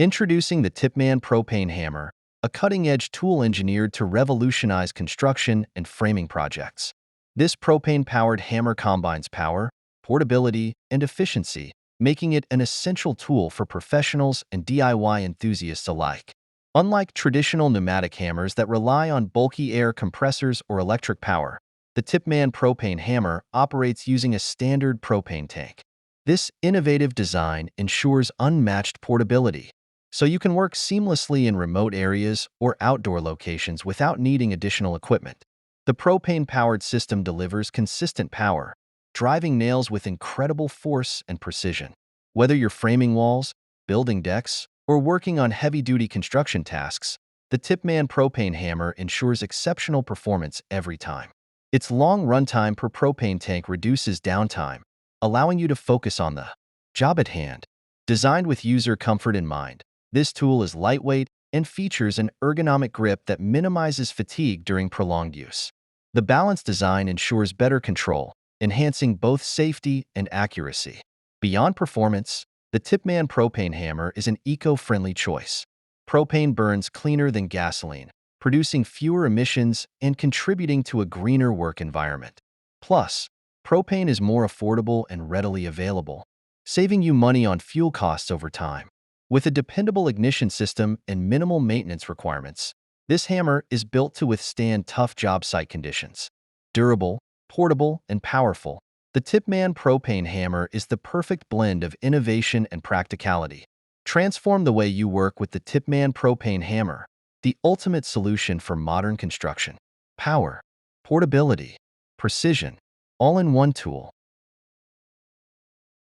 Introducing the Tippmann propane hammer, a cutting-edge tool engineered to revolutionize construction and framing projects. This propane-powered hammer combines power, portability, and efficiency, making it an essential tool for professionals and DIY enthusiasts alike. Unlike traditional pneumatic hammers that rely on bulky air compressors or electric power, the Tippmann propane hammer operates using a standard propane tank. This innovative design ensures unmatched portability, so you can work seamlessly in remote areas or outdoor locations without needing additional equipment. The propane-powered system delivers consistent power, driving nails with incredible force and precision. Whether you're framing walls, building decks, or working on heavy-duty construction tasks, the Tippmann propane hammer ensures exceptional performance every time. Its long runtime per propane tank reduces downtime, allowing you to focus on the job at hand. Designed with user comfort in mind, this tool is lightweight and features an ergonomic grip that minimizes fatigue during prolonged use. The balanced design ensures better control, enhancing both safety and accuracy. Beyond performance, the Tippmann propane hammer is an eco-friendly choice. Propane burns cleaner than gasoline, producing fewer emissions and contributing to a greener work environment. Plus, propane is more affordable and readily available, saving you money on fuel costs over time. With a dependable ignition system and minimal maintenance requirements, this hammer is built to withstand tough job site conditions. Durable, portable, and powerful, the Tippmann propane hammer is the perfect blend of innovation and practicality. Transform the way you work with the Tippmann propane hammer, the ultimate solution for modern construction. Power, portability, precision, all in one tool.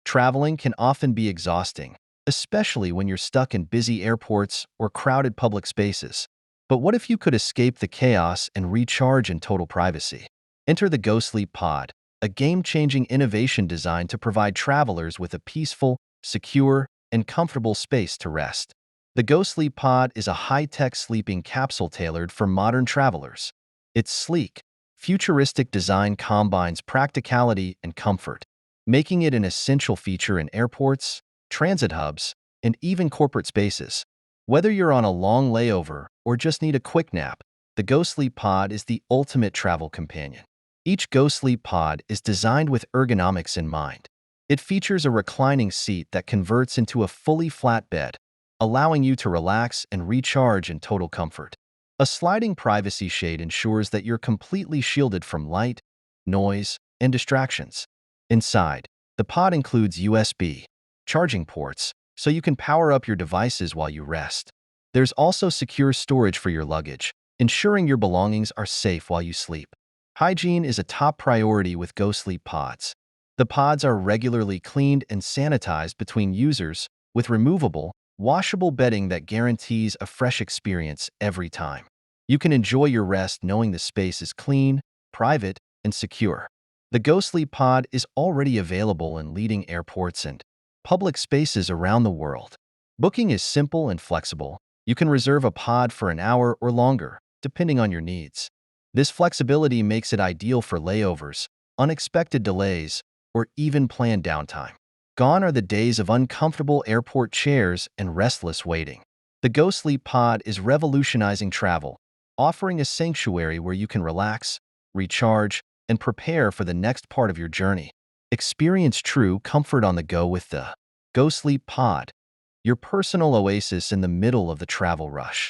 Traveling can often be exhausting, especially when you're stuck in busy airports or crowded public spaces. But what if you could escape the chaos and recharge in total privacy? Enter the Gosleep Pod, a game-changing innovation designed to provide travelers with a peaceful, secure, and comfortable space to rest. The Gosleep Pod is a high-tech sleeping capsule tailored for modern travelers. Its sleek, futuristic design combines practicality and comfort, making it an essential feature in airports, transit hubs, and even corporate spaces. Whether you're on a long layover or just need a quick nap, the Gosleep Pod is the ultimate travel companion. Each Gosleep Pod is designed with ergonomics in mind. It features a reclining seat that converts into a fully flat bed, allowing you to relax and recharge in total comfort. A sliding privacy shade ensures that you're completely shielded from light, noise, and distractions. Inside, the pod includes USB charging ports, so you can power up your devices while you rest. There's also secure storage for your luggage, ensuring your belongings are safe while you sleep. Hygiene is a top priority with Gosleep Pods. The pods are regularly cleaned and sanitized between users with removable, washable bedding that guarantees a fresh experience every time. You can enjoy your rest knowing the space is clean, private, and secure. The Gosleep Pod is already available in leading airports and public spaces around the world. Booking is simple and flexible. You can reserve a pod for an hour or longer, depending on your needs. This flexibility makes it ideal for layovers, unexpected delays, or even planned downtime. Gone are the days of uncomfortable airport chairs and restless waiting. The Gosleep Pod is revolutionizing travel, offering a sanctuary where you can relax, recharge, and prepare for the next part of your journey. Experience true comfort on the go with the Gosleep Pod, your personal oasis in the middle of the travel rush.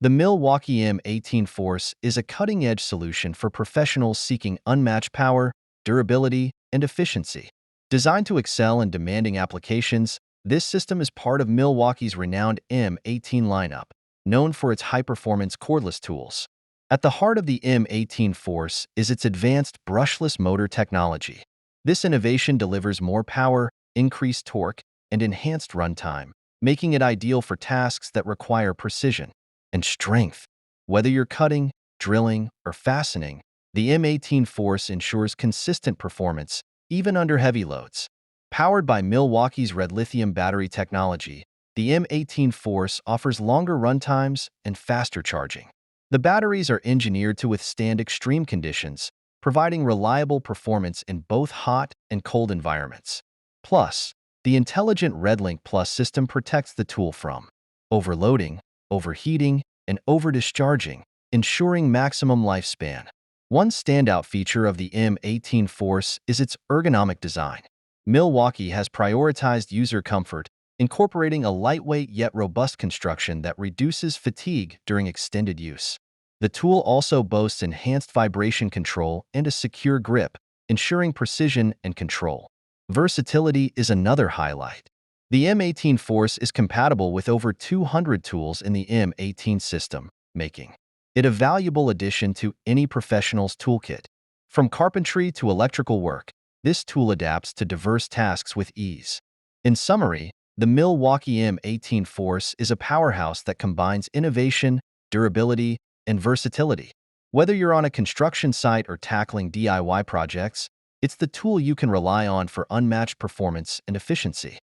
The Milwaukee M18 Force is a cutting-edge solution for professionals seeking unmatched power, durability, and efficiency. Designed to excel in demanding applications, this system is part of Milwaukee's renowned M18 lineup, known for its high-performance cordless tools. At the heart of the M18 Force is its advanced brushless motor technology. This innovation delivers more power, increased torque, and enhanced runtime, making it ideal for tasks that require precision and strength. Whether you're cutting, drilling, or fastening, the M18 Force ensures consistent performance, even under heavy loads. Powered by Milwaukee's red lithium battery technology, the M18 Force offers longer runtimes and faster charging. The batteries are engineered to withstand extreme conditions, providing reliable performance in both hot and cold environments. Plus, The intelligent RedLink Plus system protects the tool from overloading, overheating, and overdischarging, ensuring maximum lifespan. One standout feature of the M18 Force is its ergonomic design. Milwaukee has prioritized user comfort, incorporating a lightweight yet robust construction that reduces fatigue during extended use. The tool also boasts enhanced vibration control and a secure grip, ensuring precision and control. Versatility is another highlight. The M18 Force is compatible with over 200 tools in the M18 system, making it a valuable addition to any professional's toolkit. From carpentry to electrical work, this tool adapts to diverse tasks with ease. In summary, the Milwaukee M18 Force is a powerhouse that combines innovation, durability, and versatility. Whether you're on a construction site or tackling DIY projects, it's the tool you can rely on for unmatched performance and efficiency.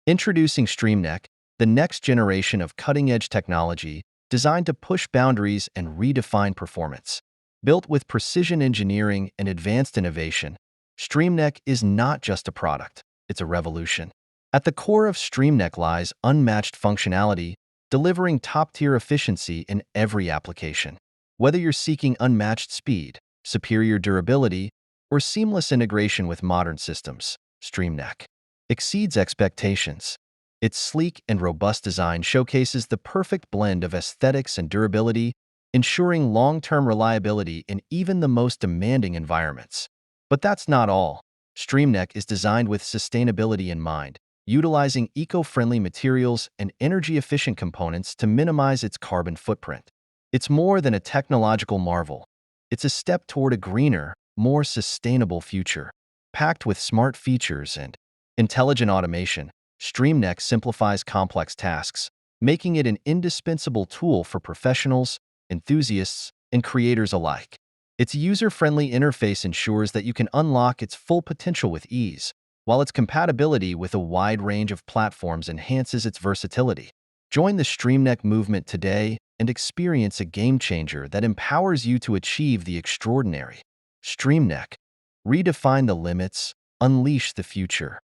Introducing StreamNeck, the next generation of cutting-edge technology designed to push boundaries and redefine performance. Built with precision engineering and advanced innovation, StreamNeck is not just a product, it's a revolution. At the core of StreamNeck lies unmatched functionality, delivering top-tier efficiency in every application. Whether you're seeking unmatched speed, superior durability, or seamless integration with modern systems, StreamNeck exceeds expectations. Its sleek and robust design showcases the perfect blend of aesthetics and durability, ensuring long-term reliability in even the most demanding environments. But that's not all. StreamNeck is designed with sustainability in mind, utilizing eco-friendly materials and energy-efficient components to minimize its carbon footprint. It's more than a technological marvel. It's a step toward a greener, more sustainable future. Packed with smart features and intelligent automation, StreamNeck simplifies complex tasks, making it an indispensable tool for professionals, enthusiasts, and creators alike. Its user-friendly interface ensures that you can unlock its full potential with ease, while its compatibility with a wide range of platforms enhances its versatility. Join the StreamNeck movement today and experience a game-changer that empowers you to achieve the extraordinary. StreamNeck. Redefine the limits, unleash the future.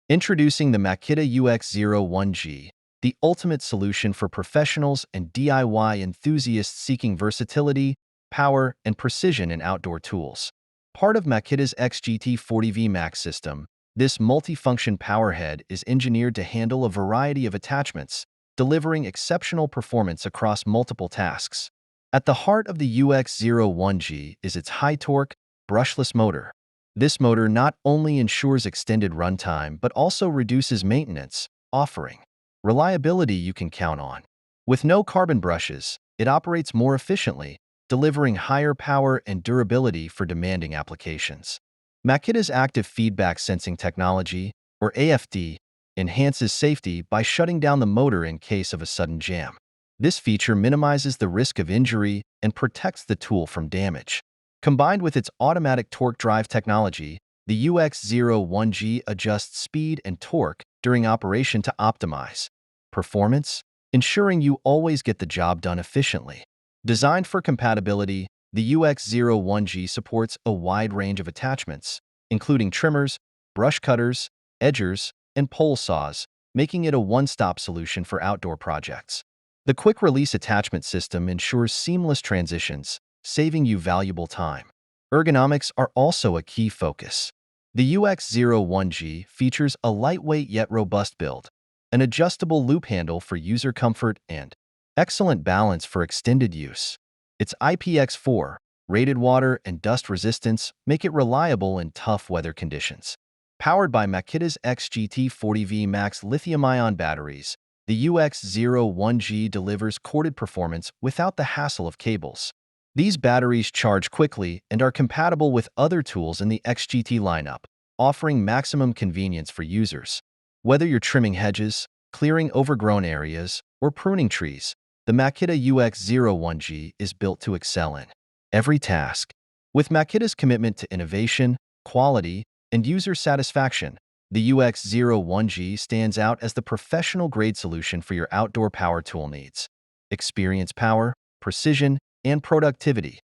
Introducing the Makita UX01G, the ultimate solution for professionals and DIY enthusiasts seeking versatility, power, and precision in outdoor tools. Part of Makita's XGT40V Max system, this multifunction powerhead is engineered to handle a variety of attachments, delivering exceptional performance across multiple tasks. At the heart of the UX01G is its high-torque, brushless motor. This motor not only ensures extended runtime but also reduces maintenance, offering reliability you can count on. With no carbon brushes, it operates more efficiently, delivering higher power and durability for demanding applications. Makita's active feedback sensing technology, or AFD, enhances safety by shutting down the motor in case of a sudden jam. This feature minimizes the risk of injury and protects the tool from damage. Combined with its automatic torque drive technology, the UX01G adjusts speed and torque during operation to optimize performance, ensuring you always get the job done efficiently. Designed for compatibility, the UX01G supports a wide range of attachments, including trimmers, brush cutters, edgers, and pole saws, making it a one-stop solution for outdoor projects. The quick-release attachment system ensures seamless transitions, saving you valuable time. Ergonomics are also a key focus. The UX01G features a lightweight yet robust build, an adjustable loop handle for user comfort, and excellent balance for extended use. Its IPX4, rated water and dust resistance make it reliable in tough weather conditions. Powered by Makita's XGT40V Max lithium-ion batteries, the UX01G delivers corded performance without the hassle of cables. These batteries charge quickly and are compatible with other tools in the XGT lineup, offering maximum convenience for users. Whether you're trimming hedges, clearing overgrown areas, or pruning trees, the Makita UX01G is built to excel in every task. With Makita's commitment to innovation, quality, and user satisfaction, the UX01G stands out as the professional-grade solution for your outdoor power tool needs. Experience power, precision, and productivity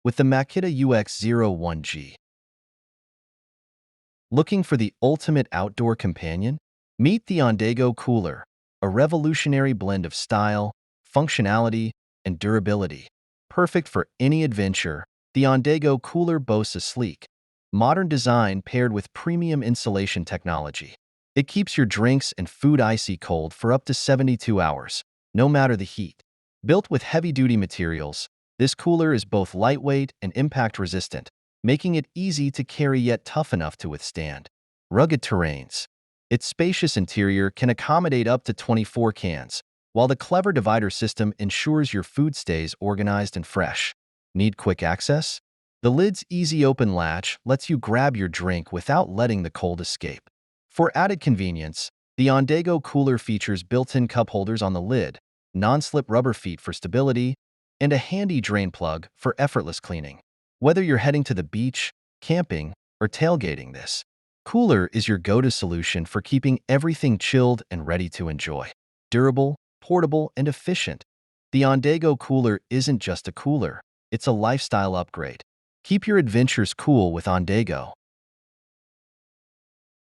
with the Makita UX01G. Looking for the ultimate outdoor companion? Meet the Ondago Cooler, a revolutionary blend of style, functionality, and durability. Perfect for any adventure, the Ondago Cooler boasts a sleek, modern design paired with premium insulation technology. It keeps your drinks and food icy cold for up to 72 hours, no matter the heat. Built with heavy-duty materials, this cooler is both lightweight and impact-resistant, making it easy to carry yet tough enough to withstand rugged terrains. Its spacious interior can accommodate up to 24 cans, while the clever divider system ensures your food stays organized and fresh. Need quick access? The lid's easy open latch lets you grab your drink without letting the cold escape. For added convenience, the Ondago cooler features built-in cup holders on the lid, non-slip rubber feet for stability, and a handy drain plug for effortless cleaning. Whether you're heading to the beach, camping, or tailgating, this cooler is your go-to solution for keeping everything chilled and ready to enjoy. Durable, portable, and efficient, the Ondago cooler isn't just a cooler, it's a lifestyle upgrade. Keep your adventures cool with Ondago.